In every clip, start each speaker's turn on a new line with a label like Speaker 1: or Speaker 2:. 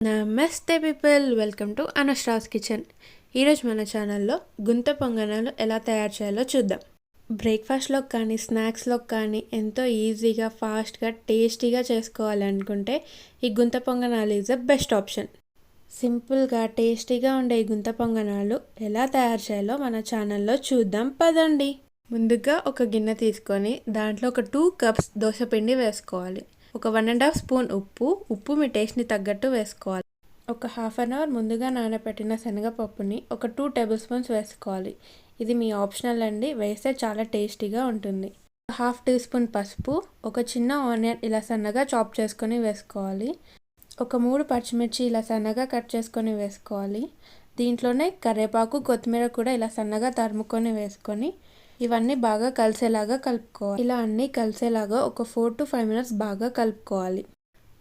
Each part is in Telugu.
Speaker 1: నమస్తే పీపుల్, వెల్కమ్ టు అనష్రాస్ కిచెన్. ఈరోజు మన ఛానల్లో గుంత పొంగనాలు ఎలా తయారు చేయాలో చూద్దాం. బ్రేక్ఫాస్ట్లో కానీ స్నాక్స్లో కానీ ఎంతో ఈజీగా, ఫాస్ట్గా, టేస్టీగా చేసుకోవాలనుకుంటే ఈ గుంత పొంగనాలు ఈజ్ ద బెస్ట్ ఆప్షన్. సింపుల్గా టేస్టీగా ఉండే ఈ గుంత పొంగనాలు ఎలా తయారు చేయాలో మన ఛానల్లో చూద్దాం పదండి. ముందుగా ఒక గిన్నె తీసుకొని దాంట్లో ఒక 2 కప్స్ దోశ పిండి వేసుకోవాలి. ఒక 1.5 స్పూన్ ఉప్పు మీ టేస్ట్ని తగ్గట్టు వేసుకోవాలి. ఒక హాఫ్ అన్ అవర్ ముందుగా నానబెట్టిన శనగపప్పుని ఒక 2 టేబుల్ స్పూన్స్ వేసుకోవాలి. ఇది మీ ఆప్షనల్ అండి, వేస్తే చాలా టేస్టీగా ఉంటుంది. 1/2 టీ స్పూన్ పసుపు, ఒక చిన్న ఆనియన్ ఇలా సన్నగా చాప్ చేసుకొని వేసుకోవాలి. ఒక 3 పచ్చిమిర్చి ఇలా సన్నగా కట్ చేసుకొని వేసుకోవాలి. దీంట్లోనే కరివేపాకు, కొత్తిమీర కూడా ఇలా సన్నగా తరుముకొని వేసుకొని ఇవన్నీ బాగా కలిసేలాగా కలుపుకోవాలి. ఇలా అన్నీ కలిసేలాగా ఒక 4 to 5 minutes బాగా కలుపుకోవాలి.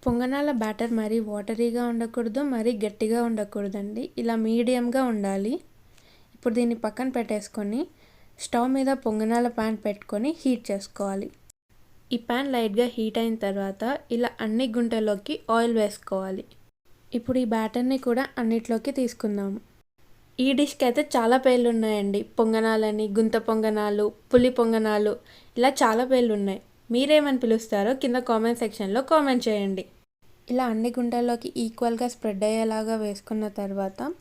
Speaker 1: పొంగనాల బ్యాటర్ మరీ వాటరీగా ఉండకూడదు, మరీ గట్టిగా ఉండకూడదండి. ఇలా మీడియంగా ఉండాలి. ఇప్పుడు దీన్ని పక్కన పెట్టేసుకొని స్టవ్ మీద పొంగనాల ప్యాన్ పెట్టుకొని హీట్ చేసుకోవాలి. ఈ ప్యాన్ లైట్గా హీట్ అయిన తర్వాత ఇలా అన్ని గుంటల్లోకి ఆయిల్ వేసుకోవాలి. ఇప్పుడు ఈ బ్యాటర్ని కూడా అన్నిట్లోకి తీసుకుందాము. ఈ డిష్కి అయితే చాలా పేర్లు ఉన్నాయండి. పొంగనాలని, గుంత పొంగనాలు, పులి పొంగనాలు, ఇలా చాలా పేర్లు ఉన్నాయి. మీరేమని పిలుస్తారో కింద కామెంట్ సెక్షన్లో కామెంట్ చేయండి. ఇలా అన్ని గుంటల్లోకి ఈక్వల్గా స్ప్రెడ్ అయ్యేలాగా వేసుకున్న తర్వాత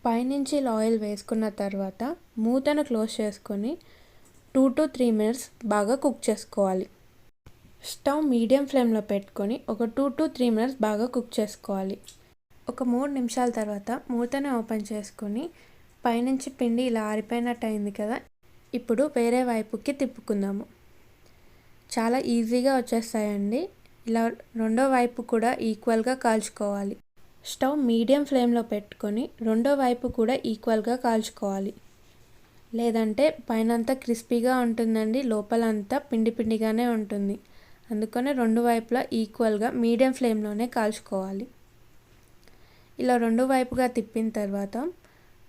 Speaker 1: పైనుంచి ఆయిల్ వేసుకున్న తర్వాత మూతను క్లోజ్ చేసుకొని 2 to 3 minutes బాగా కుక్ చేసుకోవాలి. స్టవ్ మీడియం ఫ్లేమ్లో పెట్టుకొని ఒక 2 to 3 minutes బాగా కుక్ చేసుకోవాలి. ఒక 3 నిమిషాల తర్వాత మూతను ఓపెన్ చేసుకొని పైనుంచి పిండి ఇలా ఆరిపోయినట్టు అయింది కదా, ఇప్పుడు వేరే వైపుకి తిప్పుకుందాము. చాలా ఈజీగా వచ్చేస్తాయండి. ఇలా రెండో వైపు కూడా ఈక్వల్గా కాల్చుకోవాలి. స్టవ్ మీడియం ఫ్లేమ్లో పెట్టుకొని రెండో వైపు కూడా ఈక్వల్గా కాల్చుకోవాలి. లేదంటే పైనంతా క్రిస్పీగా ఉంటుందండి, లోపలంతా పిండి పిండిగానే ఉంటుంది. అందుకనే రెండు వైపులా ఈక్వల్గా మీడియం ఫ్లేమ్లోనే కాల్చుకోవాలి. ఇలా రెండు వైపుగా తిప్పిన తర్వాత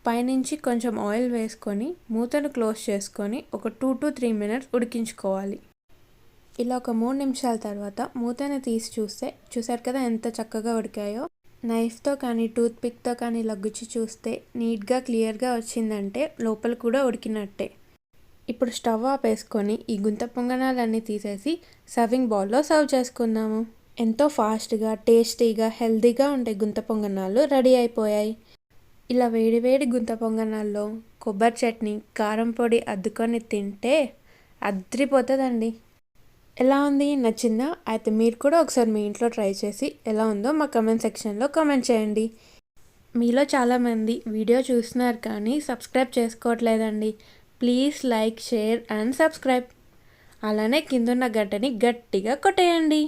Speaker 1: పైనుంచి కొంచెం ఆయిల్ వేసుకొని మూతను క్లోజ్ చేసుకొని ఒక 2 to 3 minutes ఉడికించుకోవాలి. ఇలా ఒక 3 నిమిషాల తర్వాత మూతను తీసి చూసారు కదా ఎంత చక్కగా ఉడికాయో. నైఫ్తో కానీ టూత్ పిక్తో కానీ ఇలా గుచ్చి చూస్తే నీట్గా క్లియర్గా వచ్చిందంటే లోపల కూడా ఉడికినట్టే. ఇప్పుడు స్టవ్ ఆపేసుకొని ఈ గుంత పొంగనాలన్నీ తీసేసి సర్వింగ్ బౌల్లో సర్వ్ చేసుకుందాము. ఎంతో ఫాస్ట్గా, టేస్టీగా, హెల్తీగా ఉండే గుంత పొంగనాలు రెడీ అయిపోయాయి. ఇలా వేడివేడి గుంత పొంగనాల్లో కొబ్బరి చట్నీ, కారం పొడి అద్దుకొని తింటే అద్రిపోతుందండి. ఎలా ఉంది, నచ్చిందా? అయితే మీరు కూడా ఒకసారి మీ ఇంట్లో ట్రై చేసి ఎలా ఉందో మా కమెంట్ సెక్షన్లో కామెంట్ చేయండి. మీలో చాలామంది వీడియో చూస్తున్నారు కానీ సబ్స్క్రైబ్ చేసుకోవట్లేదండి. Please like, share and subscribe. అలానే కిందున్న గంటని గట్టిగా కొట్టేయండి.